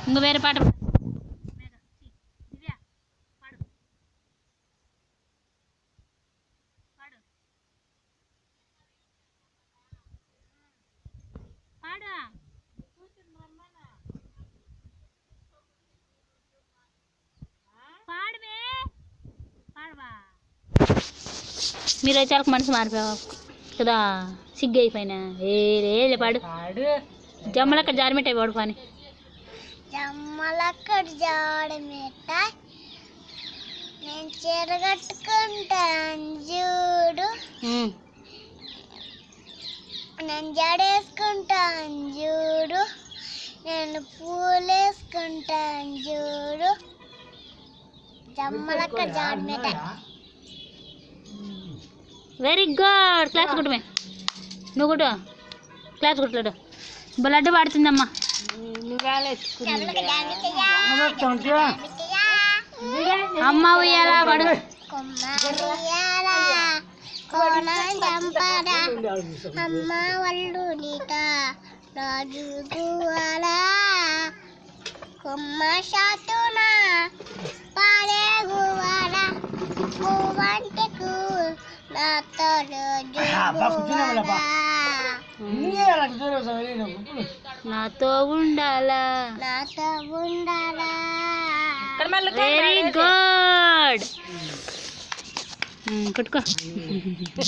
ఇంకో వేరే పాట మీరు వచ్చాక మనసు మారిపోయావు కదా, సిగ్గు అయిపోయినా ఏ పాడు జమ్మలక్కడ జారిమిట్టాయి వాడు పని జమ్మలక్కడ జారిమిట్టాయి నేను చీరగట్టుకుంటాను చూడు, నేను జడేసుకుంటాను చూడు, నేను పూలేసుకుంటాను చూడు, జమ్మలక్కడ జారిమిట్టాయి. వెరీ గుడ్, క్లాస్ కొట్టమే నువ్వు కొట్టు, క్లాస్ కొట్టలేడు బ్లడ్ పడుతుందమ్మా. అమ్మ ఉయ్యాలా పడు, అమ్మ వాళ్ళు నీట రాజు గువాలా కొమ్మ శాతున పాడే గువాలా గువంటే నాతో నాతో ఉండాలా, నాతో ఉండాలా. వెరీ గుడ్, కొట్టుకో.